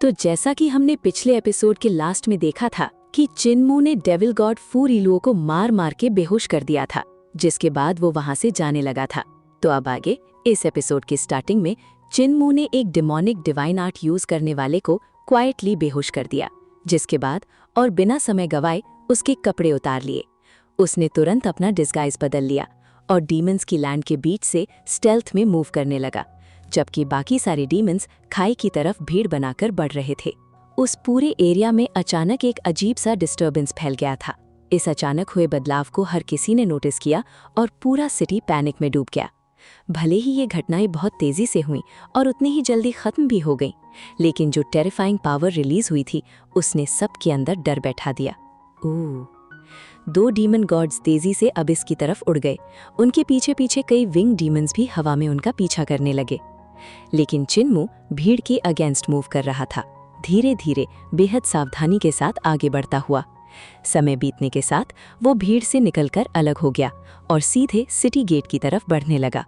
तो जैसा कि हमने पिछले एपिसोड के लास्ट में देखा था कि चिनमू ने डेविल गॉड फू रिलुओ को मार मार के बेहोश कर दिया था, जिसके बाद वो वहां से जाने लगा था। तो अब आगे इस एपिसोड के स्टार्टिंग में चिनमू ने एक डिमोनिक डिवाइन आर्ट यूज करने वाले को क्वाइटली बेहोश कर दिया, जिसके बाद और बिना समय गवाए उसके कपड़े उतार लिए। उसने तुरंत अपना डिस्गाइज बदल लिया और डीमंस की लैंड के बीच से स्टेल्थ में मूव करने लगा, जबकि बाकी सारे डीमंस खाई की तरफ भीड़ बनाकर बढ़ रहे थे। उस पूरे एरिया में अचानक एक अजीब सा डिस्टर्बेंस फैल गया था। इस अचानक हुए बदलाव को हर किसी ने नोटिस किया और पूरा सिटी पैनिक में डूब गया। भले ही ये घटनाएं बहुत तेजी से हुईं और उतनी ही जल्दी खत्म भी हो गईं, लेकिन जो टेरिफाइंग पावर रिलीज हुई थी उसने सबके अंदर डर बैठा दिया। दो डीमन गॉड्स तेजी से अबिस की तरफ उड़ गए। उनके पीछे पीछे कई विंग डीमंस भी हवा में उनका पीछा करने लगे, लेकिन चिनमू भीड़ के अगेंस्ट मूव कर रहा था, धीरे धीरे बेहद सावधानी के साथ आगे बढ़ता हुआ। समय बीतने के साथ वो भीड़ से निकलकर अलग हो गया और सीधे सिटी गेट की तरफ बढ़ने लगा।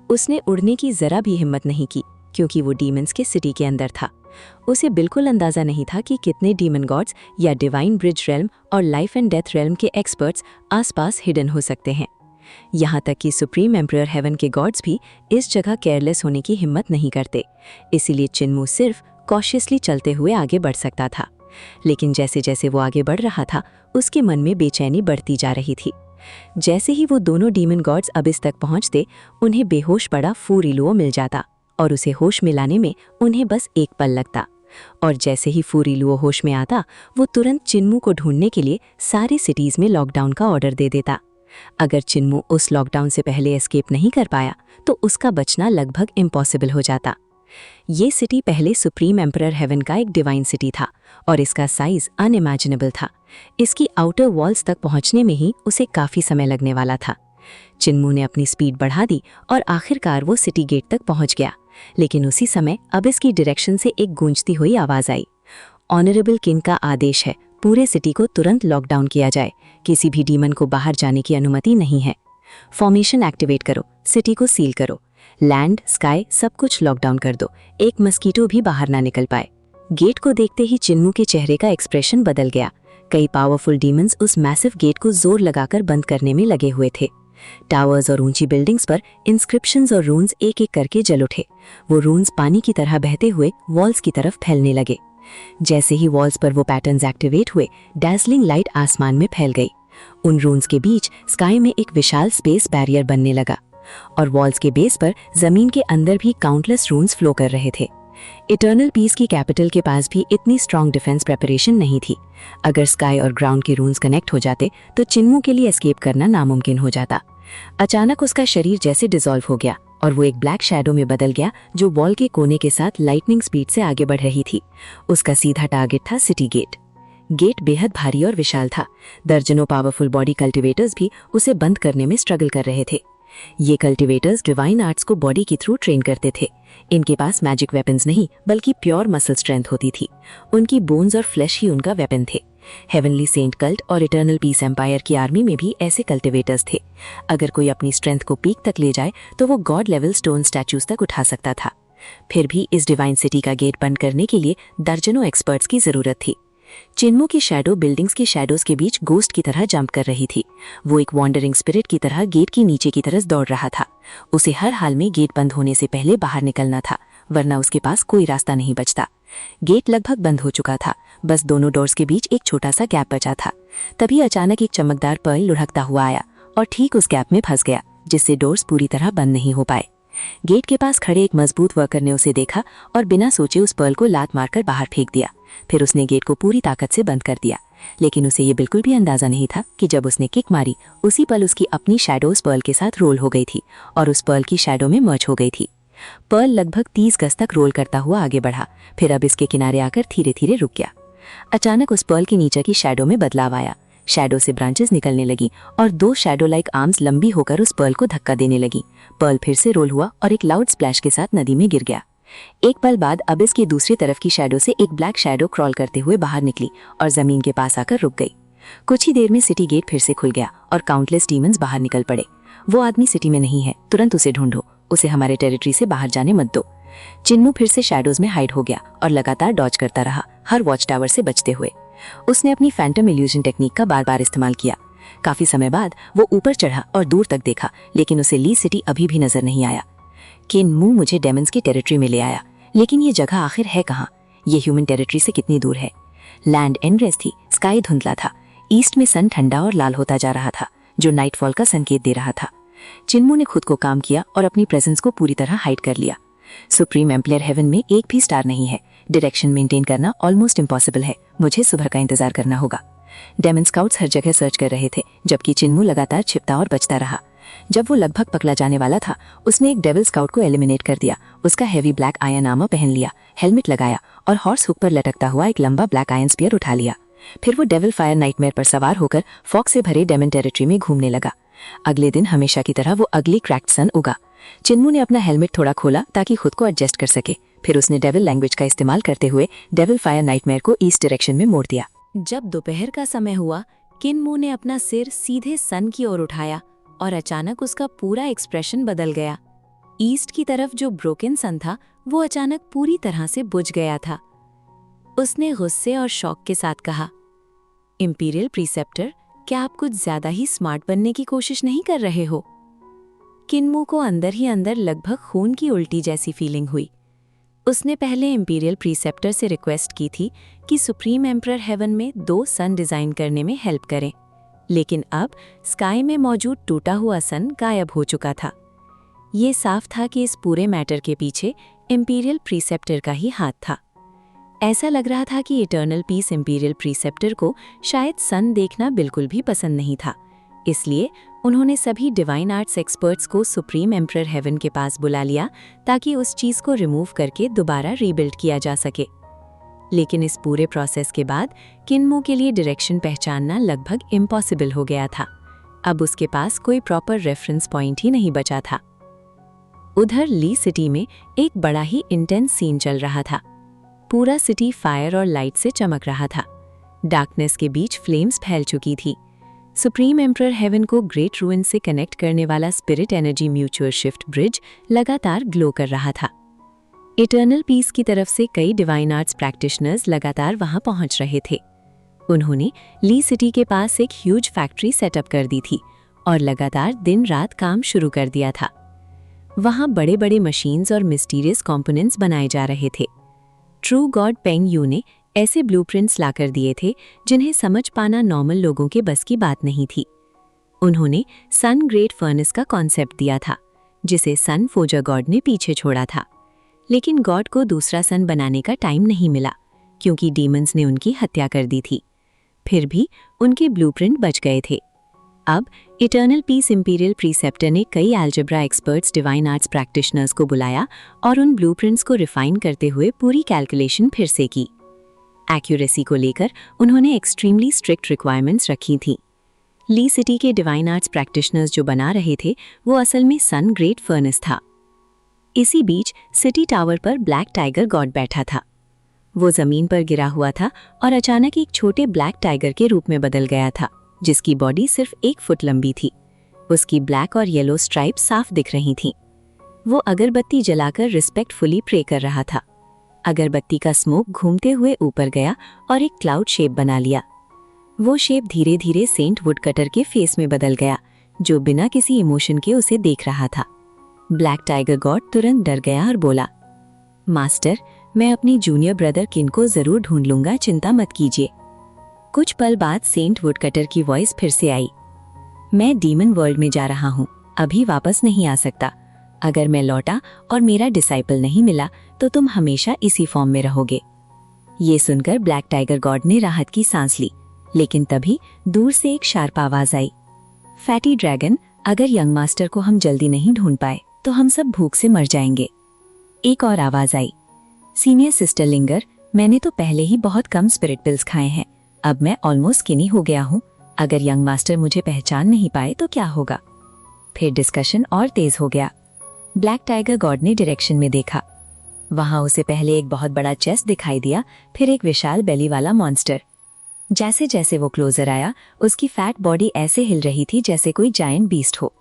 उसने उड़ने की जरा भी हिम्मत नहीं की, क्योंकि वो डीमंस के सिटी के अंदर था। उसे बिल्कुल अंदाजा नहीं था कि कितने डीमन गॉड्स या डिवाइन ब्रिज रेल्म और लाइफ एंड डेथ रेल्म के एक्सपर्ट्स आसपास हिडन हो सकते हैं। यहाँ तक कि सुप्रीम एम्परर हेवन के गॉड्स भी इस जगह केयरलेस होने की हिम्मत नहीं करते। इसीलिए चिनमू सिर्फ कॉशियसली चलते हुए आगे बढ़ सकता था। लेकिन जैसे जैसे वो आगे बढ़ रहा था, उसके मन में बेचैनी बढ़ती जा रही थी। जैसे ही वो दोनों डीमन गॉड्स अबिस तक पहुंचते, उन्हें बेहोश पड़ा फू रिलुओ मिल जाता और उसे होश में लाने में उन्हें बस एक पल लगता। और जैसे ही फू रिलुओ होश में आता, वो तुरंत चिनमू को ढूंढने के लिए सारे सिटीज में लॉकडाउन का ऑर्डर दे देता। अगर चिनमू उस लॉकडाउन से पहले एस्केप नहीं कर पाया तो उसका बचना लगभग इम्पॉसिबल हो जाता। ये सिटी पहले सुप्रीम एम्परर हेवन का एक डिवाइन सिटी था और इसका साइज अनइमेजिनेबल था। इसकी आउटर वॉल्स तक पहुंचने में ही उसे काफी समय लगने वाला था। चिनमू ने अपनी स्पीड बढ़ा दी और आखिरकार वो सिटी गेट तक पहुंच गया। लेकिन उसी समय अबिस की डायरेक्शन से एक गूंजती हुई आवाज आई। ऑनरेबल किंग का आदेश है, पूरे सिटी को तुरंत लॉकडाउन किया जाए। किसी भी डीमन को बाहर जाने की अनुमति नहीं है। फॉर्मेशन एक्टिवेट करो, सिटी को सील करो, लैंड स्काई सब कुछ लॉकडाउन कर दो, एक मस्कीटो भी बाहर ना निकल पाए। गेट को देखते ही चिनमू के चेहरे का एक्सप्रेशन बदल गया। कई पावरफुल डीमंस उस मैसिव गेट को जोर लगाकर बंद करने में लगे हुए थे। टावर्स और ऊंची बिल्डिंग्स पर इंस्क्रिप्शंस और रून्स एक एक करके जल उठे। वो रून्स पानी की तरह बहते हुए वॉल्स की तरफ फैलने लगे। जैसे ही वॉल्स पर वो पैटर्न्स एक्टिवेट हुए, डैज़लिंग लाइट आसमान में फैल गई। उन रून्स के बीच स्काई में एक विशाल स्पेस बैरियर बनने लगा और वॉल्स के बेस पर जमीन के अंदर भी काउंटलेस रून्स फ्लो कर रहे थे। इटर्नल पीस की कैपिटल के पास भी इतनी स्ट्रॉन्ग डिफेंस प्रेपरेशन नहीं थी। अगर स्काई और ग्राउंड के रून्स कनेक्ट हो जाते तो चिनमू के लिए एस्केप करना नामुमकिन हो जाता। अचानक उसका शरीर जैसे डिसॉल्व हो गया और वो एक ब्लैक शैडो में बदल गया, जो वॉल के कोने के साथ लाइटनिंग स्पीड से आगे बढ़ रही थी। उसका सीधा टारगेट था सिटी गेट। गेट बेहद भारी और विशाल था। दर्जनों पावरफुल बॉडी कल्टिवेटर्स भी उसे बंद करने में स्ट्रगल कर रहे थे। ये कल्टिवेटर्स डिवाइन आर्ट्स को बॉडी के थ्रू ट्रेन करते थे। इनके पास मैजिक वेपन्स नहीं, बल्कि प्योर मसल स्ट्रेंथ होती थी। उनकी बोन्स और फ्लैश ही उनका वेपन थे। हेवनली सेंट कल्ट और इटर्नल पीस एम्पायर की आर्मी में भी ऐसे कल्टिवेटर्स थे। अगर कोई अपनी स्ट्रेंथ को पीक तक ले जाए तो वो गॉड लेवल स्टोन स्टैचूज तक उठा सकता था। फिर भी इस डिवाइन सिटी का गेट बंद करने के लिए दर्जनों एक्सपर्ट्स की जरूरत थी। चिनमू की शैडो बिल्डिंग्स की शैडोज के बीच गोस्ट की तरह जंप कर रही थी। वो एक वॉन्डरिंग स्पिरिट की तरह गेट की नीचे की तरफ दौड़ रहा था। उसे हर हाल में गेट बंद होने से पहले बाहर निकलना था, वरना उसके पास कोई रास्ता नहीं बचता। गेट लगभग बंद हो चुका था, बस दोनों डोर्स के बीच एक छोटा सा गैप बचा था। तभी अचानक एक चमकदार पर्ल लुढ़कता हुआ आया और ठीक उस गैप में फंस गया, जिससे डोर्स पूरी तरह बंद नहीं हो पाए। गेट के पास खड़े एक मजबूत वर्कर ने उसे देखा और बिना सोचे उस पर्ल को लात मारकर बाहर फेंक दिया। फिर उसने गेट को पूरी ताकत से बंद कर दिया। लेकिन उसे ये बिल्कुल भी अंदाजा नहीं था कि जब उसने किक मारी, उसी पल उसकी अपनी शैडो उस पर्ल के साथ रोल हो गई थी और उस पर्ल की शैडो में मर्ज हो गई थी। पर्ल लगभग 30 गज तक रोल करता हुआ आगे बढ़ा, फिर अब इसके किनारे आकर धीरे धीरे रुक गया। अचानक उस पर्ल के नीचे की शैडो में बदलाव आया। शैडो से ब्रांचेस निकलने लगी और दो शैडो लाइक आर्म्स लंबी होकर उस पर्ल को धक्का देने लगी। पर्ल फिर से रोल हुआ और एक लाउड स्प्लैश के साथ नदी में गिर गया। एक पल बाद अबिस की दूसरी तरफ की शैडो से एक ब्लैक शैडो क्रॉल करते हुए बाहर निकली और जमीन के पास आकर रुक गई। कुछ ही देर में सिटी गेट फिर से खुल गया और काउंटलेस डीमंस बाहर निकल पड़े। वो आदमी सिटी में नहीं है, तुरंत उसे ढूंढो, उसे हमारे टेरिटरी से बाहर जाने मत दो। चिन्मू फिर से शैडोज में हाइड हो गया और लगातार डॉज करता रहा, हर वॉच टावर से बचते हुए। उसने अपनी फैंटम इल्यूजन टेक्निक का बार बार इस्तेमाल किया। काफी समय बाद वो ऊपर चढ़ा और दूर तक देखा, लेकिन उसे ली सिटी अभी भी नजर नहीं आया। किन्मू मुझे डेमन्स की टेरिटरी में ले आया, लेकिन ये जगह आखिर है कहाँ? ये ह्यूमन टेरिटरी से कितनी दूर है? लैंड एंडलेस थी, स्काई धुंधला था, ईस्ट में सन ठंडा और लाल होता जा रहा था, जो नाइटफॉल का संकेत दे रहा था। चिन्मू ने खुद को काम किया और अपनी प्रेजेंस को पूरी तरह हाइड कर लिया। सुप्रीम एम्पायर हेवन में एक भी स्टार नहीं है, डायरेक्शन मेंटेन करना ऑलमोस्ट इम्पॉसिबल है, मुझे सुबह का इंतजार करना होगा। डेमन स्काउट्स हर जगह सर्च कर रहे थे, जबकि चिन्मू लगातार छिपता और बचता रहा। जब वो लगभग पकड़ा जाने वाला था, उसने एक डेविल स्काउट को एलिमिनेट कर दिया। उसका हेवी ब्लैक आयरन आर्मर पहन लिया, हेलमेट लगाया और हॉर्स हुक पर लटकता हुआ एक लंबा ब्लैक आयरन स्पीयर उठा लिया। फिर वो डेविल फायर नाइटमेयर पर सवार होकर फॉग से भरे डेमन टेरिटरी में घूमने लगा। अगले दिन हमेशा की तरह वो अगली क्रैक्ड सन उगा। चिन्मू ने अपना हेलमेट थोड़ा खोला ताकि खुद को एडजस्ट कर सके। फिर उसने डेविल लैंग्वेज का इस्तेमाल करते हुए डेविल फायर नाइटमेयर को ईस्ट डायरेक्शन में मोड़ दिया। जब दोपहर का समय हुआ, किन्मू ने अपना सिर सीधे सन की ओर उठाया और अचानक उसका पूरा एक्सप्रेशन बदल गया। ईस्ट की तरफ जो ब्रोकन सन था, वो अचानक पूरी तरह से बुझ गया था। उसने गुस्से और शौक के साथ कहा, इंपीरियल प्रीसेप्टर, क्या आप कुछ ज्यादा ही स्मार्ट बनने की कोशिश नहीं कर रहे हो? किन्मू को अंदर ही अंदर लगभग खून की उल्टी जैसी फीलिंग हुई। उसने पहले इंपीरियल प्रीसेप्टर से रिक्वेस्ट की थी कि सुप्रीम एम्परर हेवन में 2 सन डिजाइन करने में हेल्प करें, लेकिन अब स्काई में मौजूद टूटा हुआ सन गायब हो चुका था। ये साफ था कि इस पूरे मैटर के पीछे इंपीरियल प्रीसेप्टर का ही हाथ था। ऐसा लग रहा था कि इटर्नल पीस इंपीरियल प्रीसेप्टर को शायद सन देखना बिल्कुल भी पसंद नहीं था। इसलिए उन्होंने सभी डिवाइन आर्ट्स एक्सपर्ट्स को सुप्रीम एम्परर हेवन के पास बुला लिया ताकि उस चीज को रिमूव करके दोबारा रीबिल्ड किया जा सके। लेकिन इस पूरे प्रोसेस के बाद किन्मू के लिए डायरेक्शन पहचानना लगभग इम्पॉसिबल हो गया था। अब उसके पास कोई प्रॉपर रेफरेंस पॉइंट ही नहीं बचा था। उधर ली सिटी में एक बड़ा ही इंटेंस सीन चल रहा था। पूरा सिटी फायर और लाइट से चमक रहा था। डार्कनेस के बीच फ्लेम्स फैल चुकी थी। सुप्रीम एम्परर हेवन को ग्रेट रूइन से कनेक्ट करने वाला spirit energy mutual shift bridge लगातार ग्लो कर रहा था। इटर्नल पीस की तरफ से कई डिवाइन आर्ट्स प्रैक्टिशनर्स लगातार वहां पहुंच रहे थे। उन्होंने ली सिटी के पास एक ह्यूज फैक्ट्री सेटअप कर दी थी और लगातार दिन रात काम शुरू कर दिया था। वहां बड़े बड़े मशीन्स और मिस्टीरियस कंपोनेंट्स बनाए जा रहे थे। ट्रू गॉड पेंग यू ने ऐसे ब्लूप्रिंट्स लाकर दिए थे जिन्हें समझ पाना नॉर्मल लोगों के बस की बात नहीं थी। उन्होंने सन ग्रेट फर्नेस का कॉन्सेप्ट दिया था, जिसे सन फोजर गॉड ने पीछे छोड़ा था। लेकिन गॉड को दूसरा सन बनाने का टाइम नहीं मिला, क्योंकि डीमंस ने उनकी हत्या कर दी थी। फिर भी उनके ब्लूप्रिंट बच गए थे। अब इटर्नल पीस इंपीरियल प्रीसेप्टर ने कई algebra experts divine arts practitioners को बुलाया और उन ब्लूप्रिंट्स को रिफाइन करते हुए पूरी कैलकुलेशन फिर से की। एक्यूरेसी को लेकर उन्होंने एक्सट्रीमली स्ट्रिक्ट रिक्वायरमेंट्स रखी थीं। ली सिटी के डिवाइन आर्ट्स प्रैक्टिशनर्स जो बना रहे थे, वो असल में सन ग्रेट फर्नेस था। इसी बीच सिटी टावर पर ब्लैक टाइगर गॉड बैठा था। वो जमीन पर गिरा हुआ था और अचानक एक छोटे ब्लैक टाइगर के रूप में बदल गया था, जिसकी बॉडी सिर्फ 1 फुट लंबी थी। उसकी ब्लैक और येलो स्ट्राइप साफ दिख रही थीं। वो अगरबत्ती जलाकर रिस्पेक्टफुली प्रे कर रहा था। अगरबत्ती का स्मोक घूमते हुए ऊपर गया और एक क्लाउड शेप बना लिया। वो शेप धीरे धीरे सेंट वुडकटर के फेस में बदल गया, जो बिना किसी इमोशन के उसे देख रहा था। ब्लैक टाइगर गॉड तुरंत डर गया और बोला, मास्टर, मैं अपनी जूनियर ब्रदर किन को जरूर ढूंढ लूंगा, चिंता मत कीजिए। कुछ पल बाद सेंट वुडकटर की वॉइस फिर से आई, मैं डीमन वर्ल्ड में जा रहा हूँ, अभी वापस नहीं आ सकता। अगर मैं लौटा और मेरा डिसाइपल नहीं मिला तो तुम हमेशा इसी फॉर्म में रहोगे। ये सुनकर ब्लैक टाइगर गॉड ने राहत की सांस ली, लेकिन तभी दूर से एक शार्प आवाज आई, फैटी ड्रैगन, अगर यंग मास्टर को हम जल्दी नहीं ढूंढ पाए तो हम सब भूख से मर जाएंगे। एक और आवाज आई, सीनियर सिस्टर लिंगर, मैंने तो पहले ही बहुत कम स्पिरिट पिल्स खाए हैं, अब मैं ऑलमोस्ट स्किनी हो गया हूँ। अगर यंग मास्टर मुझे पहचान नहीं पाए तो क्या होगा? फिर डिस्कशन और तेज हो गया। ब्लैक टाइगर गॉड ने डायरेक्शन में देखा। वहां उसे पहले एक बहुत बड़ा चेस्ट दिखाई दिया, फिर एक विशाल बेली वाला मॉन्स्टर। जैसे जैसे वो क्लोजर आया, उसकी फैट बॉडी ऐसे हिल रही थी जैसे कोई जायंट बीस्ट हो।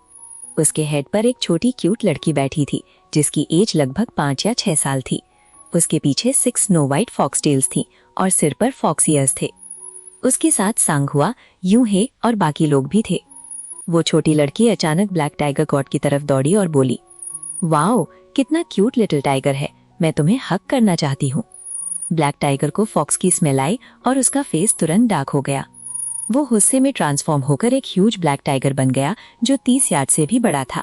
उसके हेड पर एक छोटी क्यूट लड़की बैठी थी जिसकी एज लगभग 5 या 6 साल थी। उसके पीछे 6 स्नो वाइट फॉक्स टेल्स थी और सिर पर फॉक्स ईयर्स थे। उसके साथ सांगहुआ, यूहे और बाकी लोग भी थे। वो छोटी लड़की अचानक ब्लैक टाइगर गॉड की तरफ दौड़ी और बोली, वाओ, कितना क्यूट लिटिल टाइगर है, मैं तुम्हें हक करना चाहती हूँ। ब्लैक टाइगर को फॉक्स की स्मेल आई और उसका फेस तुरंत डार्क हो गया। वो गुस्से में ट्रांसफॉर्म होकर एक ह्यूज ब्लैक टाइगर बन गया जो 30 यार्ड से भी बड़ा था।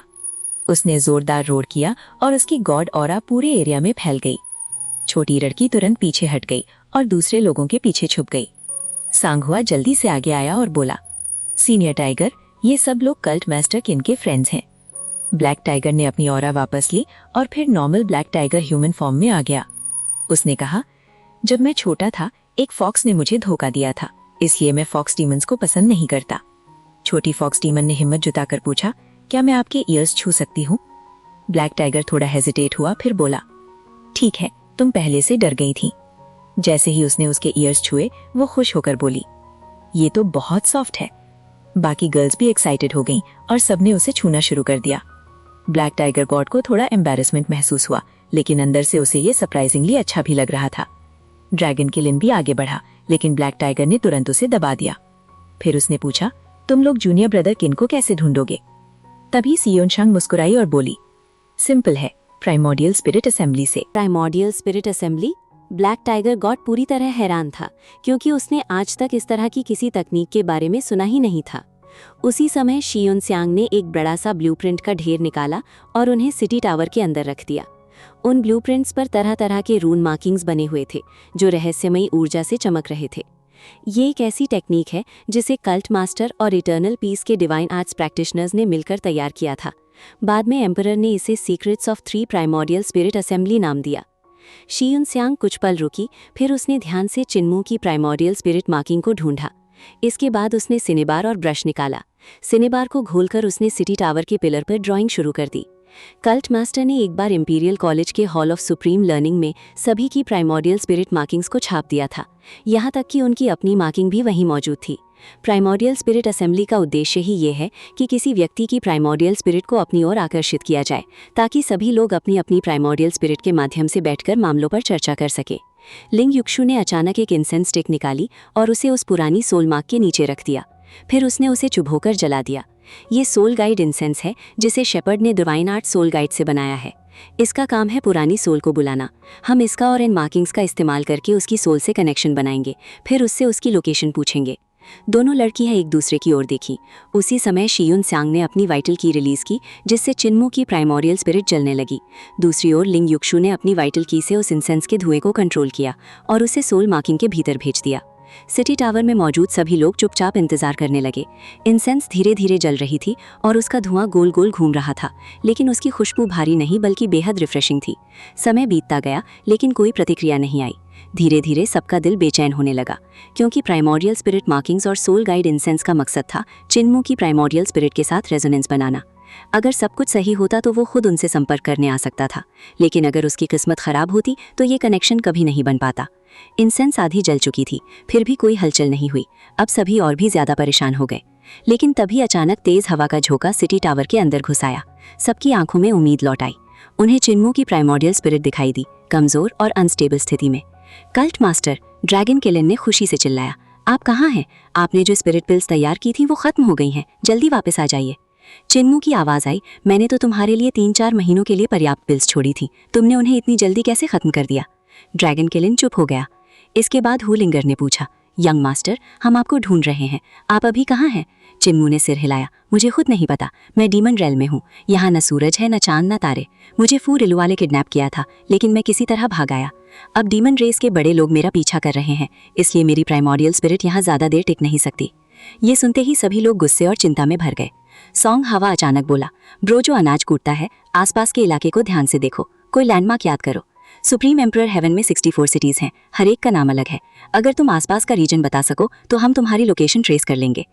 उसने जोरदार रोर किया और उसकी गॉड ऑरा पूरे एरिया में फैल गई। छोटी लड़की तुरंत पीछे हट गई और दूसरे लोगों के पीछे छुप गई। सांगहुआ जल्दी से आगे आया और बोला, सीनियर टाइगर, ये सब लोग कल्ट मास्टर किन के फ्रेंड्स हैं। ब्लैक टाइगर ने अपनी ऑरा वापस ली और फिर normal black tiger human form में आ गया। उसने कहा, जब मैं छोटा था एक फॉक्स ने मुझे धोखा दिया था, इसलिए मैं फॉक्स डीमंस को पसंद नहीं करता। छोटी फॉक्स डीमन ने हिम्मत जुटाकर पूछा, क्या मैं आपके ईयर्स छू सकती हूँ? ब्लैक टाइगर थोड़ा हेजिटेट हुआ, फिर बोला, ठीक है, तुम पहले से डर गई थी। जैसे ही उसने उसके ईयर्स छुए वो खुश होकर बोली, ये तो बहुत सॉफ्ट है। बाकी गर्ल्स भी एक्साइटेड हो गईं और सबने उसे छूना शुरू कर दिया। ब्लैक टाइगर गॉड को थोड़ा एम्बैरेसमेंट महसूस हुआ, लेकिन अंदर से उसे ये सरप्राइजिंगली अच्छा भी लग रहा था। ड्रैगन किलिन भी आगे बढ़ा, लेकिन ब्लैक टाइगर ने तुरंत उसे दबा दिया। फिर उसने पूछा, तुम लोग जूनियर ब्रदर किन को कैसे ढूंढोगे? तभी सियोनशांग मुस्कुराई और बोली, सिंपल है, प्राइमोर्डियल स्पिरिट असेंबली से। Primordial spirit assembly? Black tiger God पूरी तरह हैरान था, क्योंकि उसने आज तक इस तरह की किसी तकनीक के बारे में सुना ही नहीं था। उसी समय शियोनस्यांग ने एक बड़ा सा ब्लूप्रिंट का ढेर निकाला और उन्हें सिटी टावर के अंदर रख दिया। उन ब्लूप्रिंट्स पर तरह तरह के रून मार्किंग्स बने हुए थे जो रहस्यमयी ऊर्जा से चमक रहे थे। ये एक ऐसी टेक्निक है जिसे कल्ट मास्टर और इटर्नल पीस के डिवाइन आर्ट्स प्रैक्टिशनर्स ने मिलकर तैयार किया था। बाद में एम्परर ने इसे secrets of 3 primordial spirit assembly नाम दिया। शियोनस्यांग कुछ पल रुकी, फिर उसने ध्यान से चिन्मू की प्राइमोर्डियल स्पिरिट मार्किंग को ढूंढा। इसके बाद उसने सिनेबार और ब्रश निकाला। सिनेबार को घोलकर उसने सिटी टावर के पिलर पर ड्राइंग शुरू कर दी। कल्ट मास्टर ने एक बार इंपीरियल कॉलेज के हॉल ऑफ सुप्रीम लर्निंग में सभी की प्राइमोर्डियल स्पिरिट मार्किंग्स को छाप दिया था, यहाँ तक कि उनकी अपनी मार्किंग भी वहीं मौजूद थी। प्राइमोर्डियल स्पिरिट असेंबली का उद्देश्य ही ये है कि किसी व्यक्ति की प्राइमोर्डियल स्पिरिट को अपनी ओर आकर्षित किया जाए, ताकि सभी लोग अपनी अपनी प्राइमोर्डियल स्पिरिट के माध्यम से बैठकर मामलों पर चर्चा कर सके। लिंग युक्षु ने अचानक एक इंसेंस स्टिक निकाली और उसे उस पुरानी सोल मार्क के नीचे रख दिया। फिर उसने उसे चुभोकर जला दिया। ये सोल गाइड इंसेंस है जिसे शेपर्ड ने डिवाइन आर्ट सोल गाइड से बनाया है। इसका काम है पुरानी सोल को बुलाना। हम इसका और इन मार्किंग्स का इस्तेमाल करके उसकी सोल से कनेक्शन बनाएंगे, फिर उससे उसकी लोकेशन पूछेंगे। दोनों लड़कियां एक दूसरे की ओर देखीं। उसी समय शियोनस्यांग ने अपनी वाइटल की रिलीज की, जिससे चिन्मू की प्राइमोर्डियल स्पिरिट जलने लगी। दूसरी ओर लिंग युक्षु ने अपनी वाइटल की से उस इंसेंस के धुएं को कंट्रोल किया और उसे सोल मार्किंग के भीतर भेज दिया। सिटी टावर में मौजूद सभी लोग चुपचाप इंतजार करने लगे। इंसेंस धीरे धीरे जल रही थी और उसका धुआं गोल गोल घूम रहा था, लेकिन उसकी खुशबू भारी नहीं बल्कि बेहद रिफ्रेशिंग थी। समय बीतता गया, लेकिन कोई प्रतिक्रिया नहीं आई। धीरे धीरे सबका दिल बेचैन होने लगा, क्योंकि प्राइमोर्डियल स्पिरिट मार्किंग्स और सोल गाइड इंसेंस का मकसद था चिन्मू की प्राइमोर्डियल स्पिरिट के साथ रेजोनेंस बनाना। अगर सब कुछ सही होता तो वो खुद उनसे संपर्क करने आ सकता था, लेकिन अगर उसकी किस्मत खराब होती तो ये कनेक्शन कभी नहीं बन पाता। इंसेंस आधी जल चुकी थी, फिर भी कोई हलचल नहीं हुई। अब सभी और भी ज्यादा परेशान हो गए। लेकिन तभी अचानक तेज हवा का झोंका सिटी टावर के अंदर घुस आया। सबकी आंखों में उम्मीद लौट आई। उन्हें चिन्मू की प्राइमोर्डियल स्पिरिट दिखाई दी, कमजोर और अनस्टेबल स्थिति में। कल्ट मास्टर, ड्रैगन किलिन ने खुशी से चिल्लाया, आप कहाँ हैं? आपने जो स्पिरिट पिल्स तैयार की थी वो खत्म हो गई हैं, जल्दी वापस आ जाइए। चिन्मू की आवाज आई, मैंने तो तुम्हारे लिए 3-4 महीनों के लिए पर्याप्त पिल्स छोड़ी थी, तुमने उन्हें इतनी जल्दी कैसे खत्म कर दिया? ड्रैगन किलिन चुप हो गया। इसके बाद हुलिंगर ने पूछा, यंग मास्टर, हम आपको ढूंढ रहे हैं, आप अभी कहाँ हैं? चिन्मू ने सिर हिलाया, मुझे खुद नहीं पता, मैं डीमन रेल में हूँ। यहाँ न सूरज है, न चांद, न तारे। मुझे फू रिलू वाले किडनैप किया था, लेकिन मैं किसी तरह भाग आया। अब डीमन रेस के बड़े लोग मेरा पीछा कर रहे हैं, इसलिए मेरी प्राइमोर्डियल स्पिरिट यहाँ ज्यादा देर टिक नहीं सकती। ये सुनते ही सभी लोग गुस्से और चिंता में भर गए। सॉन्ग हवा अचानक बोला, ब्रो, जो अनाज कूटता है, आसपास के इलाके को ध्यान से देखो, कोई लैंडमार्क याद करो। सुप्रीम एम्परर हेवन में 64 सिटीज हैं, हर एक का नाम अलग है। अगर तुम आसपास का रीजन बता सको तो हम तुम्हारी लोकेशन ट्रेस कर लेंगे।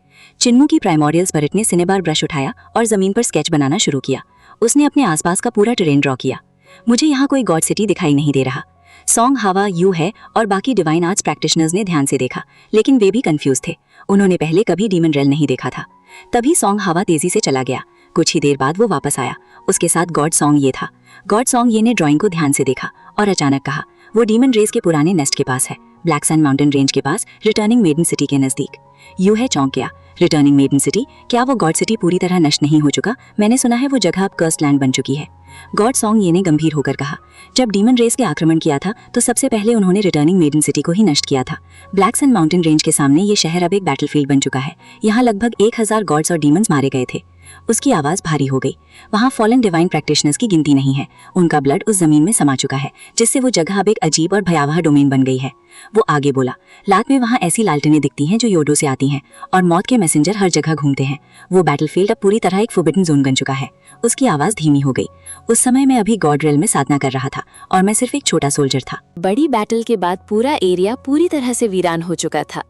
चिन्मू की प्राइमोर्डियल स्पिरिट ने सिनेबार ब्रश उठाया और जमीन पर स्केच बनाना शुरू किया। उसने अपने आसपास का पूरा टेरेन ड्रॉ किया। मुझे यहाँ कोई गॉड सिटी दिखाई नहीं दे रहा। सॉन्ग हवा, यू है और बाकी डिवाइन आर्ट्स प्रैक्टिशनर्स ने ध्यान से देखा, लेकिन वे भी कंफ्यूज थे। उन्होंने पहले कभी डीमन रेल नहीं देखा था। तभी सॉन्ग हवा तेजी से चला गया। कुछ ही देर बाद वो वापस आया। उसके साथ गॉड सॉन्ग ये था। गॉड सॉन्ग ये ने ड्राइंग को ध्यान से देखा और अचानक कहा, वो डीमन रेस के पुराने नेस्ट के पास है, ब्लैक सैंड माउंटेन रेंज के पास, रिटर्निंग मेडन सिटी के नजदीक। यूं है चौंक गया। Returning maiden city? क्या वो गॉड सिटी पूरी तरह नष्ट नहीं हो चुका? मैंने सुना है वो जगह अब कर्स्ड लैंड बन चुकी है। गॉड सॉन्ग ये ने गंभीर होकर कहा, जब डीमन रेस के आक्रमण किया था तो सबसे पहले उन्होंने रिटर्निंग मेडन सिटी को ही नष्ट किया था। ब्लैक सैंड माउंटेन रेंज के सामने ये शहर अब एक बैटलफील्ड बन चुका है। यहाँ लगभग 1000 गॉड्स और डीमंस मारे गए थे। उसकी आवाज भारी हो गई। वहाँ फॉलन डिवाइन प्रैक्टिशनर्स की गिनती नहीं है। उनका ब्लड उस जमीन में समा चुका है, जिससे वो जगह अब एक अजीब और भयावह डोमेन बन गई है। वो आगे बोला, रात में वहाँ ऐसी लालटेनें दिखती हैं जो योडो से आती हैं और मौत के मैसेंजर हर जगह घूमते हैं। वो बैटलफील्ड अब पूरी तरह एक फॉरबिडन जोन बन चुका है। उसकी आवाज धीमी हो गई। उस समय मैं अभी गॉड रेल में साधना कर रहा था और मैं सिर्फ एक छोटा सोल्जर था। बड़ी बैटल के बाद पूरा एरिया पूरी तरह से वीरान हो चुका था।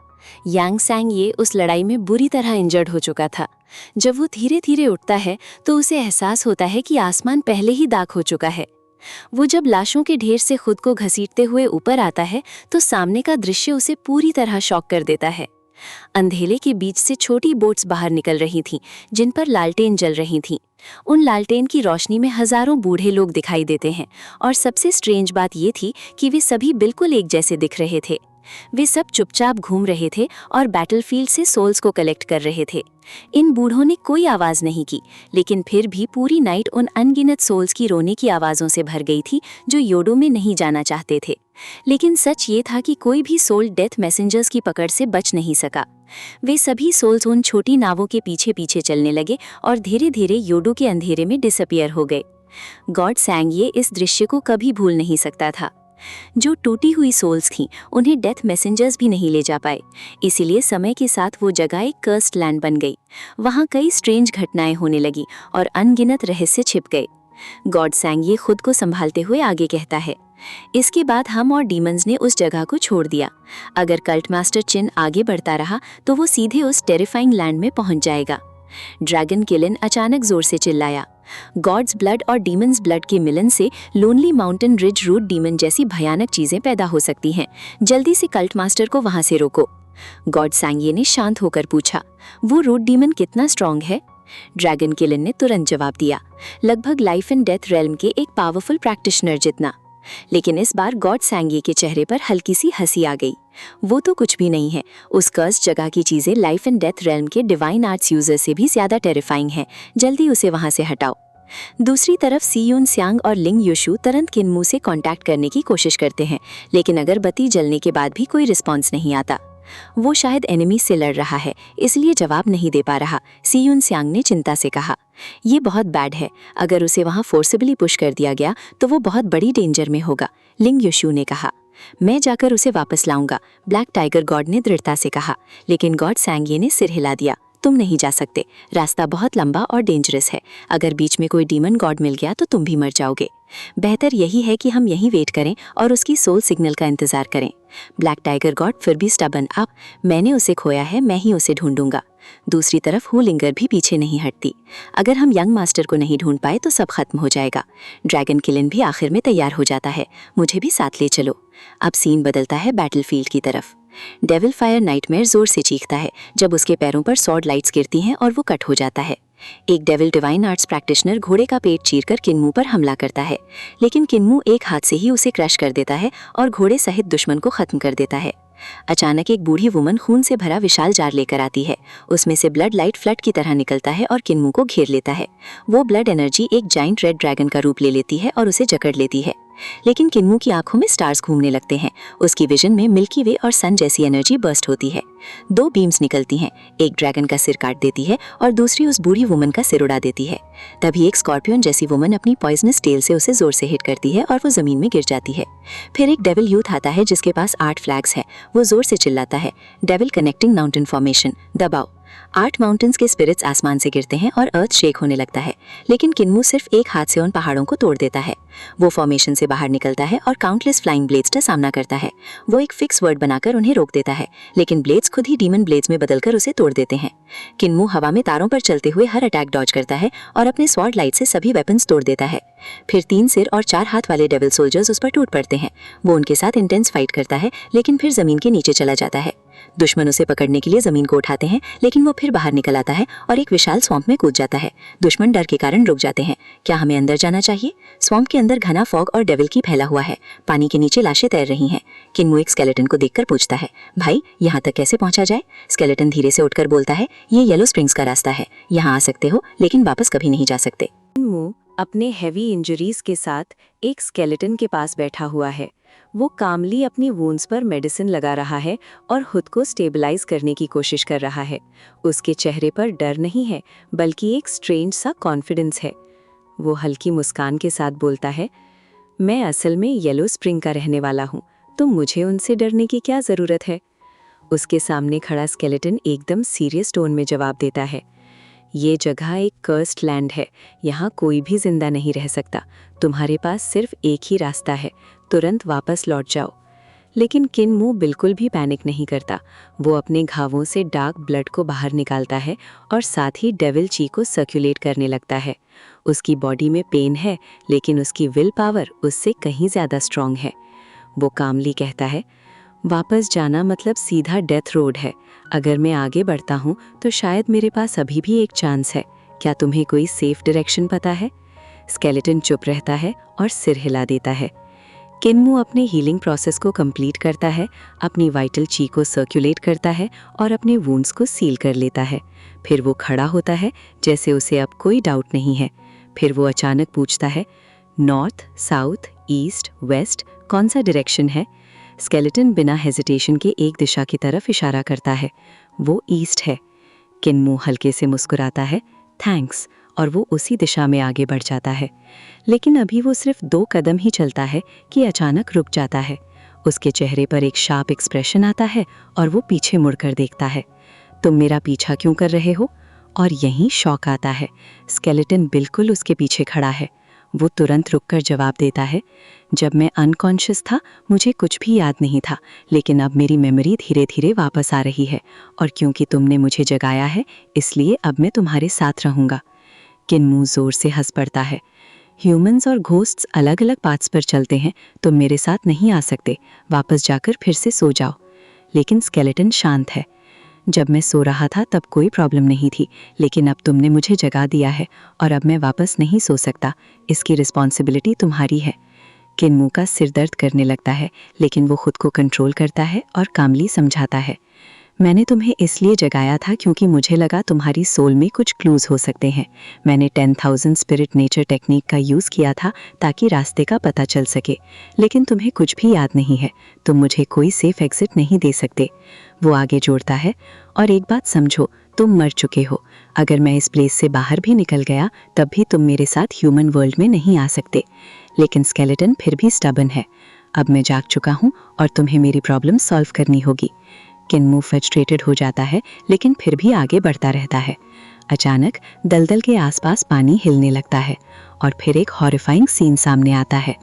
यांग सैंग ये उस लड़ाई में बुरी तरह इंजर्ड हो चुका था। जब वो धीरे धीरे उठता है तो उसे एहसास होता है कि आसमान पहले ही दाग हो चुका है। वो जब लाशों के ढेर से खुद को घसीटते हुए ऊपर आता है तो सामने का दृश्य उसे पूरी तरह शॉक कर देता है। अंधेरे के बीच से छोटी बोट्स बाहर निकल रही थीं, जिन पर लालटेन जल रही थीं। उन लालटेन की रोशनी में हजारों बूढ़े लोग दिखाई देते हैं और सबसे स्ट्रेंज बात ये थी कि वे सभी बिल्कुल एक जैसे दिख रहे थे। वे सब चुपचाप घूम रहे थे और बैटलफील्ड से सोल्स को कलेक्ट कर रहे थे। इन बूढ़ों ने कोई आवाज नहीं की, लेकिन फिर भी पूरी नाइट उन अनगिनत सोल्स की रोने की आवाजों से भर गई थी जो योडो में नहीं जाना चाहते थे। लेकिन सच ये था कि कोई भी सोल डेथ मैसेंजर्स की पकड़ से बच नहीं सका। वे सभी सोल्स उन छोटी नावों के पीछे पीछे चलने लगे और धीरे धीरे योडो के अंधेरे में डिसअपियर हो गए। गॉड सैंग ये इस दृश्य को कभी भूल नहीं सकता था। जो टूटी हुई सोल्स थीं, उन्हें डेथ मैसेंजर्स भी नहीं ले जा पाए। इसीलिए समय के साथ वो जगह एक कर्स्ड लैंड बन गई। वहाँ कई स्ट्रेंज घटनाएं होने लगी और अनगिनत रहस्य छिप गए। गॉड सैंग ये खुद को संभालते हुए आगे कहता है, इसके बाद हम और डीमंस ने उस जगह को छोड़ दिया। अगर कल्ट मास्टर चिन आगे बढ़ता रहा तो वो सीधे उस टेरिफाइंग लैंड में पहुंच जाएगा। ड्रैगन किलन अचानक जोर से चिल्लाया। गॉड्स ब्लड और डीमंस ब्लड के मिलन से lonely mountain ridge route demon जैसी भयानक चीजें पैदा हो सकती हैं। जल्दी से कल्ट मास्टर को वहां से रोको। गॉड सैंगे ने शांत होकर पूछा, वो रूट डीमन कितना स्ट्रांग है? ड्रैगन किलन ने तुरंत जवाब दिया, लगभग लाइफ एंड डेथ रेल्म के एक पावरफुल प्रैक्टिशनर जितना। लेकिन इस बार गॉड सैंगे के चेहरे पर हल्की सी हंसी आ गई। वो तो कुछ भी नहीं है। उस कर्स जगह की चीजें लाइफ एंड डेथ रेल्म के डिवाइन आर्ट्स यूजर से भी ज्यादा टेरिफाइंग है। जल्दी उसे वहां से हटाओ। दूसरी तरफ सी यून स्यांग और लिंग युशु तुरंत किन्मू से कांटेक्ट करने की कोशिश करते हैं, लेकिन अगरबत्ती जलने के बाद भी कोई रिस्पॉन्स नहीं आता। वो शायद एनिमी से लड़ रहा है, इसलिए जवाब नहीं दे पा रहा। सी यून स्यांग ने चिंता से कहा, ये बहुत बैड है। अगर उसे वहां फोर्सिबली पुश कर दिया गया तो वो बहुत बड़ी डेंजर में होगा। लिंग युशु ने कहा, मैं जाकर उसे वापस लाऊंगा। ब्लैक टाइगर गॉड ने दृढ़ता से कहा, लेकिन गॉड सैंगे ने सिर हिला दिया। तुम नहीं जा सकते। रास्ता बहुत लंबा और डेंजरस है। अगर बीच में कोई डीमन गॉड मिल गया तो तुम भी मर जाओगे। बेहतर यही है कि हम यहीं वेट करें और उसकी सोल सिग्नल का इंतजार करें। ब्लैक टाइगर गॉड फिर भी स्टबन, अब मैंने उसे खोया है, मैं ही उसे ढूंढूंगा। दूसरी तरफ हुलिंगर भी पीछे नहीं हटती। अगर हम यंग मास्टर को नहीं ढूंढ पाए तो सब खत्म हो जाएगा। ड्रैगन किलन भी आखिर में तैयार हो जाता है, मुझे भी साथ ले चलो। अब सीन बदलता है बैटलफील्ड की तरफ। डेविल फायर नाइटमेयर जोर से चीखता है जब उसके पैरों पर सॉर्ड लाइट्स गिरती हैं और वो कट हो जाता है। एक डेविल डिवाइन आर्ट्स प्रैक्टिशनर घोड़े का पेट चीरकर किन्मू पर हमला करता है, लेकिन किन्मू एक हाथ से ही उसे क्रश कर देता है और घोड़े सहित दुश्मन को खत्म कर देता है। अचानक एक बूढ़ी वुमन खून से भरा विशाल जार लेकर आती है। उसमें से ब्लड लाइट फ्लड की तरह निकलता है और किन्मू को घेर लेता है। वो ब्लड एनर्जी एक जाइंट रेड ड्रैगन का रूप ले लेती है और उसे जकड़ लेती है। लेकिन किन्मू की आंखों में स्टार्स घूमने लगते हैं। उसकी विजन में मिल्की वे और सन जैसी एनर्जी बर्स्ट होती है। 2 बीम्स निकलती हैं, एक ड्रैगन का सिर काट देती है और दूसरी उस बूढ़ी वुमन का सिर उड़ा देती है। तभी एक स्कॉर्पियन जैसी वुमन अपनी पॉइजनस टेल से उसे जोर से हिट करती है और वो जमीन में गिर जाती है। फिर एक डेविल यूथ आता है जिसके पास 8 फ्लैग्स है। वो जोर से चिल्लाता है, डेविल कनेक्टिंग माउंटेन फॉर्मेशन, दबाओ। 8 माउंटेन्स के स्पिरिट्स आसमान से गिरते हैं और अर्थ शेक होने लगता है, लेकिन किन्मू सिर्फ एक हाथ से उन पहाड़ों को तोड़ देता है। वो फॉर्मेशन से बाहर निकलता है और काउंटलेस फ्लाइंग ब्लेड्स का सामना करता है। वो एक फिक्स वर्ड बनाकर उन्हें रोक देता है, लेकिन ब्लेड्स खुद ही डीमन ब्लेड्स में बदलकर उसे तोड़ देते हैं। किन्मू हवा में तारों पर चलते हुए हर अटैक डॉज करता है और अपने स्वॉर्ड लाइट से सभी वेपन्स तोड़ देता है। फिर 3 सिर और 4 हाथ वाले डेविल सोल्जर्स उस पर टूट पड़ते हैं। वो उनके साथ इंटेंस फाइट करता है, लेकिन फिर जमीन के नीचे चला जाता है। दुश्मन उसे पकड़ने के लिए जमीन को उठाते हैं, लेकिन वो फिर बाहर निकल आता है और एक विशाल स्वैम्प में कूद जाता है। दुश्मन डर के कारण रुक जाते हैं। क्या हमें अंदर जाना चाहिए? स्वैम्प के अंदर घना फॉग और डेविल की फैला हुआ है। पानी के नीचे लाशें तैर रही हैं। किन्मू एक स्केलेटन को देखकर पूछता है, भाई यहाँ तक कैसे पहुंचा जाए? स्केलेटन धीरे से उठकर बोलता है, ये येलो स्प्रिंग्स का रास्ता है। यहाँ आ सकते हो, लेकिन वापस कभी नहीं जा सकते। किन्मू अपने हेवी इंजरीज के साथ एक स्केलेटन के पास बैठा हुआ है। वो कामली अपनी वूंड्स पर मेडिसिन लगा रहा है और खुद को स्टेबलाइज करने की कोशिश कर रहा है। उसके चेहरे पर डर नहीं है, बल्कि एक स्ट्रेंज सा कॉन्फिडेंस है। वो हल्की मुस्कान के साथ बोलता है, मैं असल में येलो स्प्रिंग का रहने वाला हूँ, तो मुझे उनसे डरने की क्या ज़रूरत है? उसके सामने खड़ा स्केलेटन एकदम सीरियस टोन में जवाब देता है, ये जगह एक कर्स्ड लैंड है। यहाँ कोई भी जिंदा नहीं रह सकता। तुम्हारे पास सिर्फ एक ही रास्ता है, तुरंत वापस लौट जाओ। लेकिन किन्मू बिल्कुल भी पैनिक नहीं करता। वो अपने घावों से डार्क ब्लड को बाहर निकालता है और साथ ही डेविल ची को सर्कुलेट करने लगता है। उसकी बॉडी में पेन है, लेकिन उसकी विल पावर उससे कहीं ज़्यादा स्ट्रांग है। वो कामली कहता है, वापस जाना मतलब सीधा डेथ रोड है। अगर मैं आगे बढ़ता हूँ तो शायद मेरे पास अभी भी एक चांस है। क्या तुम्हें कोई सेफ डायरेक्शन पता है? स्केलेटन चुप रहता है और सिर हिला देता है। किन्मू अपने हीलिंग प्रोसेस को कंप्लीट करता है, अपनी वाइटल ची को सर्कुलेट करता है और अपने वुंड्स को सील कर लेता है। फिर वो खड़ा होता है जैसे उसे अब कोई डाउट नहीं है। फिर वो अचानक पूछता है, नॉर्थ, साउथ, ईस्ट, वेस्ट कौन सा डायरेक्शन है? स्केलेटन बिना हेजिटेशन के एक दिशा की तरफ इशारा करता है। वो ईस्ट है। किन्मू हल्के से मुस्कुराता है, थैंक्स, और वो उसी दिशा में आगे बढ़ जाता है। लेकिन अभी वो सिर्फ 2 कदम ही चलता है कि अचानक रुक जाता है। उसके चेहरे पर एक शार्प एक्सप्रेशन आता है और वो पीछे मुड़कर देखता है। तुम मेरा पीछा क्यों कर रहे हो? और यहीं शॉक आता है। स्केलेटन बिल्कुल उसके पीछे खड़ा है। वो तुरंत रुककर जवाब देता है, जब मैं अनकॉन्शियस था मुझे कुछ भी याद नहीं था, लेकिन अब मेरी मेमोरी धीरे धीरे वापस आ रही है, और क्योंकि तुमने मुझे जगाया है इसलिए अब मैं तुम्हारे साथ रहूँगा। किन्मू जोर से हंस पड़ता है। ह्यूमंस और घोस्ट्स अलग अलग पाथ्स पर चलते हैं, तुम मेरे साथ नहीं आ सकते। वापस जाकर फिर से सो जाओ। लेकिन स्केलेटन शांत है। जब मैं सो रहा था तब कोई प्रॉब्लम नहीं थी, लेकिन अब तुमने मुझे जगा दिया है और अब मैं वापस नहीं सो सकता। इसकी रिस्पॉन्सिबिलिटी तुम्हारी है। किन्मू का सिर दर्द करने लगता है, लेकिन वो खुद को कंट्रोल करता है और कामली समझाता है, मैंने तुम्हें इसलिए जगाया था क्योंकि मुझे लगा तुम्हारी सोल में कुछ क्लूज हो सकते हैं। मैंने 10,000 स्पिरिट नेचर टेक्निक का यूज़ किया था ताकि रास्ते का पता चल सके, लेकिन तुम्हें कुछ भी याद नहीं है। तुम मुझे कोई सेफ एग्जिट नहीं दे सकते। वो आगे जोड़ता है, और एक बात समझो, तुम मर चुके हो। अगर मैं इस प्लेस से बाहर भी निकल गया तब भी तुम मेरे साथ ह्यूमन वर्ल्ड में नहीं आ सकते। लेकिन स्केलेटन फिर भी स्टबन है। अब मैं जाग चुका हूँ और तुम्हें मेरी प्रॉब्लम सॉल्व करनी होगी। किन्मू फ्रस्ट्रेटेड हो जाता है, लेकिन फिर भी आगे बढ़ता रहता है। अचानक दलदल के आसपास पानी हिलने लगता है और फिर एक हॉरिफाइंग सीन सामने आता है।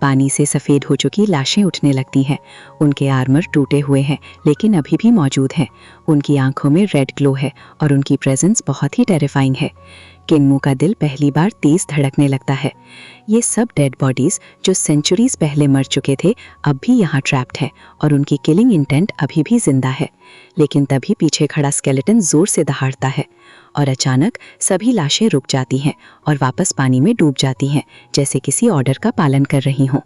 पानी से सफ़ेद हो चुकी लाशें उठने लगती हैं। उनके आर्मर टूटे हुए हैं, लेकिन अभी भी मौजूद हैं। उनकी आंखों में रेड ग्लो है और उनकी प्रेजेंस बहुत ही टेरिफाइंग है। किन्मू का दिल पहली बार तेज धड़कने लगता है। ये सब डेड बॉडीज जो सेंचुरीज पहले मर चुके थे अब भी यहाँ ट्रैप्ड है, और उनकी किलिंग इंटेंट अभी भी जिंदा है। लेकिन तभी पीछे खड़ा स्केलेटन जोर से दहाड़ता है और अचानक सभी लाशें रुक जाती हैं और वापस पानी में डूब जाती हैं, जैसे किसी ऑर्डर का पालन कर रही हों।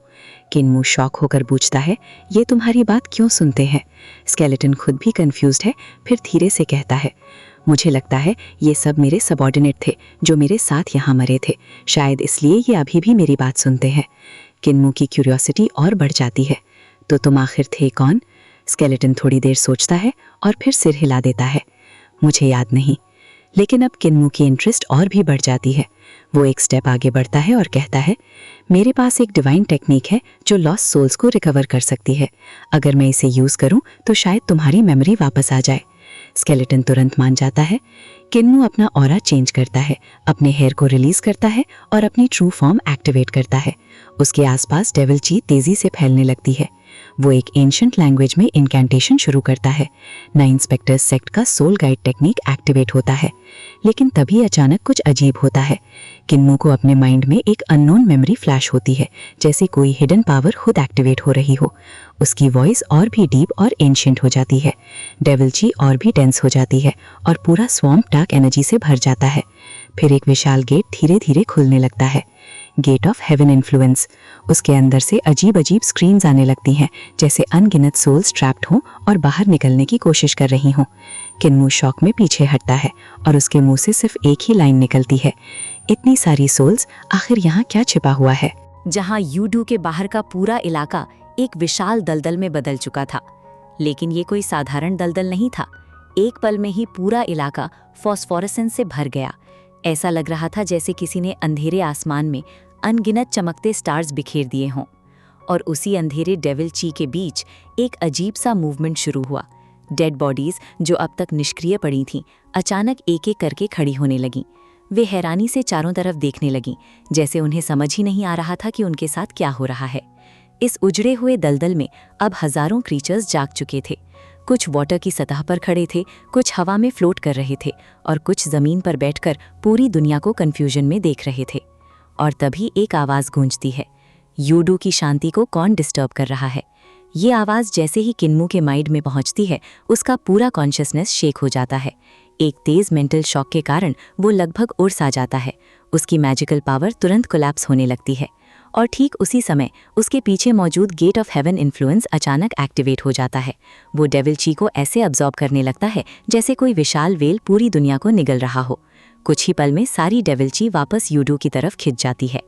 किन्मू शॉक होकर पूछता है, ये तुम्हारी बात क्यों सुनते हैं? स्केलेटन खुद भी कंफ्यूज्ड है, फिर धीरे से कहता है, मुझे लगता है ये सब मेरे सबऑर्डिनेट थे जो मेरे साथ यहाँ मरे थे। शायद इसलिए ये अभी भी मेरी बात सुनते हैं। किन्मू की क्यूरियोसिटी और बढ़ जाती है। तो तुम आखिर थे कौन? स्केलेटन थोड़ी देर सोचता है और फिर सिर हिला देता है, मुझे याद नहीं। लेकिन अब किन्मू की इंटरेस्ट और भी बढ़ जाती है। वो एक स्टेप आगे बढ़ता है और कहता है, मेरे पास एक डिवाइन टेक्निक है जो लॉस्ट सोल्स को रिकवर कर सकती है। अगर मैं इसे यूज़ करूं तो शायद तुम्हारी मेमोरी वापस आ जाए। स्केलेटन तुरंत मान जाता है। किन्मू अपना ऑरा चेंज करता है, अपने हेयर को रिलीज करता है और अपनी ट्रू फॉर्म एक्टिवेट करता है। उसके आसपास डेविल ची तेजी से फैलने लगती है। वो एक एंशिएंट लैंग्वेज में इनकैंटेशन शुरू करता है। ना इंस्पेक्टर्स सेक्ट का सोल गाइड टेक्निक एक्टिवेट होता है। लेकिन तभी अचानक कुछ अजीब होता है। किन्मू को अपने माइंड में एक अननोन मेमोरी फ्लैश होती है, जैसे कोई हिडन पावर खुद एक्टिवेट हो रही हो। उसकी वॉइस और भी डीप और एंशिएंट हो जाती है। डेविल ची और भी टेंस हो जाती है और पूरा स्वॉम्प डार्क एनर्जी से भर जाता है। फिर एक विशाल गेट धीरे धीरे खुलने लगता है। Gate of heaven influence. उसके अंदर से अजीब अजीब स्क्रीन्स आने लगती हैं, जैसे अनगिनत सोल्स ट्रैप्ड हों और बाहर निकलने की कोशिश कर रही हों। किन्मू शॉक में पीछे हटता है और उसके मुंह से सिर्फ एक ही लाइन निकलती है, इतनी सारी सोल्स, आखिर यहाँ क्या छिपा हुआ है? जहां यूडू के बाहर का पूरा इलाका एक विशाल दलदल में बदल चुका था। लेकिन ये कोई साधारण दलदल नहीं था। एक पल में ही पूरा इलाका फॉस्फोरेसेंस से भर गया। ऐसा लग रहा था जैसे किसी ने अंधेरे आसमान में अनगिनत चमकते स्टार्स बिखेर दिए हों। और उसी अंधेरे डेविल ची के बीच एक अजीब सा मूवमेंट शुरू हुआ। डेड बॉडीज जो अब तक निष्क्रिय पड़ी थीं, अचानक एक एक करके खड़ी होने लगीं। वे हैरानी से चारों तरफ देखने लगीं, जैसे उन्हें समझ ही नहीं आ रहा था कि उनके साथ क्या हो रहा है। इस उजड़े हुए दलदल में अब हजारों क्रीचर्स जाग चुके थे। कुछ वाटर की सतह पर खड़े थे, कुछ हवा में फ्लोट कर रहे थे और कुछ जमीन पर बैठकर पूरी दुनिया को कंफ्यूजन में देख रहे थे। और तभी एक आवाज गूंजती है। यूडू की शांति को कौन डिस्टर्ब कर रहा है? ये आवाज जैसे ही किन्मू के माइंड में पहुंचती है, उसका पूरा कॉन्शियसनेस शेक हो जाता है। एक तेज मेंटल शॉक के कारण वो लगभग उड़ सा जाता है। उसकी मैजिकल पावर तुरंत कोलैप्स होने लगती है। और ठीक उसी समय उसके पीछे मौजूद गेट ऑफ हेवन इन्फ्लुएंस अचानक एक्टिवेट हो जाता है। वो डेविल ची को ऐसे अब्जॉर्ब करने लगता है जैसे कोई विशाल वेल पूरी दुनिया को निगल रहा हो। कुछ ही पल में सारी डेविल ची वापस यूडू की तरफ खिंच जाती है।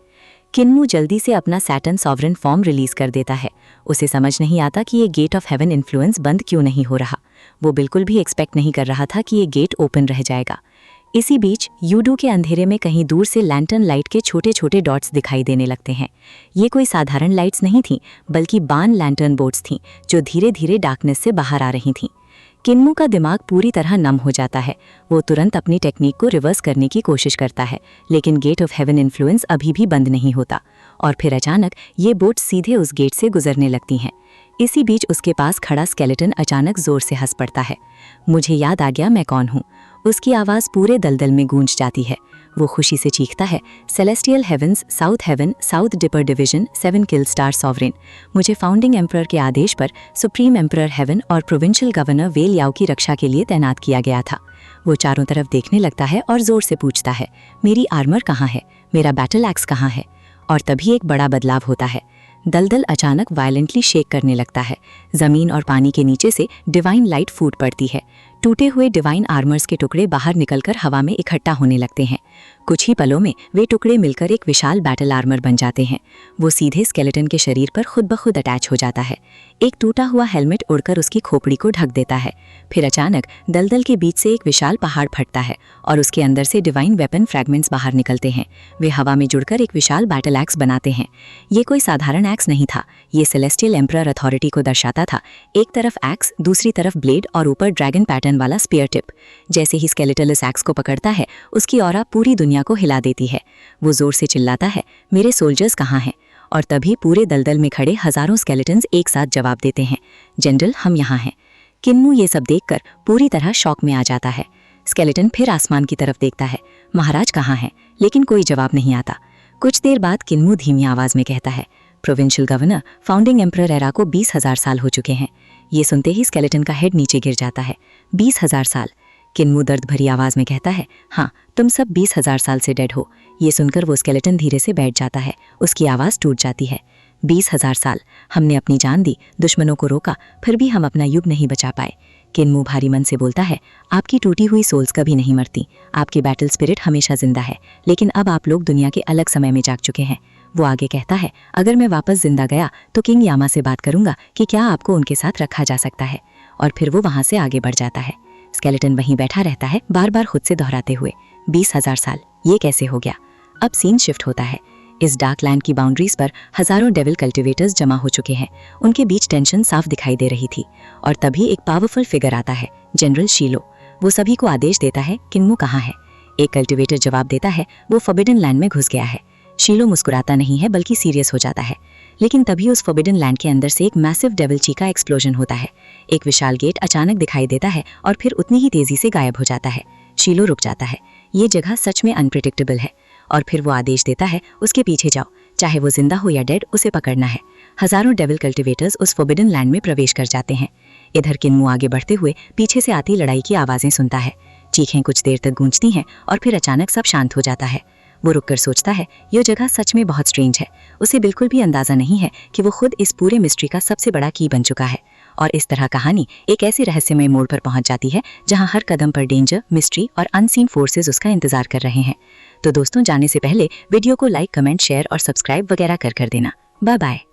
किन्मू जल्दी से अपना सैटर्न सॉवरेन फॉर्म रिलीज कर देता है। उसे समझ नहीं आता कि ये गेट ऑफ हेवन इन्फ्लुएंस बंद क्यों नहीं हो रहा। वो बिल्कुल भी एक्सपेक्ट नहीं कर रहा था कि ये गेट ओपन रह जाएगा। इसी बीच यूडू के अंधेरे में कहीं दूर से लैंटर्न लाइट के छोटे छोटे डॉट्स दिखाई देने लगते हैं। ये कोई साधारण लाइट्स नहीं थीं, बल्कि बान लैंटर्न बोट्स थीं, जो धीरे धीरे डार्कनेस से बाहर आ रही थीं। किन्मू का दिमाग पूरी तरह नम हो जाता है। वो तुरंत अपनी टेक्निक को रिवर्स करने की कोशिश करता है, लेकिन गेट ऑफ हेवन इन्फ्लुएंस अभी भी बंद नहीं होता। और फिर अचानक ये बोट सीधे उस गेट से गुजरने लगती हैं। इसी बीच उसके पास खड़ा स्केलेटन अचानक जोर से हंस पड़ता है। मुझे याद आ गया मैं कौन हूँ। उसकी आवाज़ पूरे दलदल में गूंज जाती है। वो खुशी से चीखता है, celestial heavens, south heaven, south dipper division, 7 kill star sovereign. मुझे फाउंडिंग एम्परर के आदेश पर सुप्रीम एम्परर हेवन और प्रोविंशियल गवर्नर वेल याओ की रक्षा के लिए तैनात किया गया था। वो चारों तरफ देखने लगता है और जोर से पूछता है, मेरी आर्मर कहाँ है? मेरा बैटल एक्स कहाँ है? और तभी एक बड़ा बदलाव होता है। दलदल अचानक वायलेंटली शेक करने लगता है। जमीन और पानी के नीचे से डिवाइन लाइट फूट पड़ती है। टूटे हुए डिवाइन आर्मर्स के टुकड़े बाहर निकलकर हवा में इकट्ठा होने लगते हैं। कुछ ही पलों में वे टुकड़े मिलकर एक विशाल बैटल आर्मर बन जाते हैं। वो सीधे स्केलेटन के शरीर पर खुद ब खुद अटैच हो जाता है। एक टूटा हुआ हेलमेट उड़कर उसकी खोपड़ी को ढक देता है। फिर अचानक दलदल के बीच से एक विशाल पहाड़ फटता है और उसके अंदर से डिवाइन वेपन फ्रैगमेंट्स बाहर निकलते हैं। वे हवा में जुड़कर एक विशाल बैटल एक्स बनाते हैं। ये कोई साधारण एक्स नहीं था, ये सेलेस्टियल एम्परर अथॉरिटी को दर्शाता था। एक तरफ एक्स, दूसरी तरफ ब्लेड और ऊपर ड्रैगन पैटर्न वाला स्पीयर टिप। जैसे ही स्केलेटल इस एक्स को पकड़ता है, उसकी ऑरा पूरी दुनिया को हिला देती है। वो जोर से चिल्लाता है, मेरे सोल्जर्स कहाँ हैं? और तभी पूरे दलदल में खड़े हजारों स्केलेटन्स एक साथ जवाब देते हैं, जनरल हम यहाँ हैं। किन्मू ये सब देखकर पूरी तरह शॉक में आ जाता है। स्केलेटन फिर आसमान की तरफ देखता है, महाराज कहाँ हैं? लेकिन कोई जवाब नहीं आता। कुछ देर बाद किन्मू धीमी आवाज में कहता है, provincial governor, founding emperor era को 20,000 साल हो चुके हैं। ये सुनते ही स्केलेटन का हेड नीचे गिर जाता है। 20,000 साल? किन्मू दर्द भरी आवाज में कहता है, हाँ, तुम सब 20,000 साल से डेड हो। ये सुनकर वो स्केलेटन धीरे से बैठ जाता है। उसकी आवाज़ टूट जाती है। 20,000 साल हमने अपनी जान दी, दुश्मनों को रोका, फिर भी हम अपना युग नहीं बचा पाए। किन्मू भारी मन से बोलता है, आपकी टूटी हुई सोल्स कभी नहीं मरती, आपकी बैटल स्पिरिट हमेशा जिंदा है, लेकिन अब आप लोग दुनिया के अलग समय में जाग चुके हैं। वो आगे कहता है, अगर मैं वापस जिंदा गया तो किंग यामा से बात करूंगा कि क्या आपको उनके साथ रखा जा सकता है। और फिर वो वहां से आगे बढ़ जाता है। स्केलेटन वहीं बैठा रहता है, बार बार खुद से दोहराते हुए, 20,000 साल, ये कैसे हो गया? अब सीन शिफ्ट होता है। इस डार्क लैंड की बाउंड्रीज पर हजारों डेविल कल्टिवेटर्स जमा हो चुके हैं। उनके बीच टेंशन साफ दिखाई दे रही थी। और तभी एक पावरफुल फिगर आता है, जनरल शीलो। वो सभी को आदेश देता है, किन्मू कहाँ है? एक कल्टिवेटर जवाब देता है, वो फॉरबिडन लैंड में घुस गया है। शीलो मुस्कुराता नहीं है बल्कि सीरियस हो जाता है। लेकिन तभी उस फॉरबिडन लैंड के अंदर से एक मैसिव डेविल ची का एक्सप्लोजन होता है। एक विशाल गेट अचानक दिखाई देता है और फिर उतनी ही तेजी से गायब हो जाता है। शीलो रुक जाता है। ये जगह सच में अनप्रिडिक्टेबल है। और फिर वो आदेश देता है, उसके पीछे जाओ, चाहे वो जिंदा हो या डेड, उसे पकड़ना है। हजारों डेविल कल्टिवेटर्स उस फॉरबिडन लैंड में प्रवेश कर जाते हैं। इधर किन्मू आगे बढ़ते हुए पीछे से आती लड़ाई की आवाजें सुनता है। चीखें कुछ देर तक गूंजती हैं और फिर अचानक सब शांत हो जाता है। वो रुककर सोचता है, ये जगह सच में बहुत स्ट्रेंज है। उसे बिल्कुल भी अंदाजा नहीं है कि वो खुद इस पूरे मिस्ट्री का सबसे बड़ा की बन चुका है। और इस तरह कहानी एक ऐसे रहस्यमय मोड़ पर पहुंच जाती है जहां हर कदम पर डेंजर, मिस्ट्री और अनसीन फोर्सेस उसका इंतजार कर रहे हैं। तो दोस्तों, जाने से पहले वीडियो को लाइक, कमेंट, शेयर और सब्सक्राइब वगैरह कर देना। Bye bye.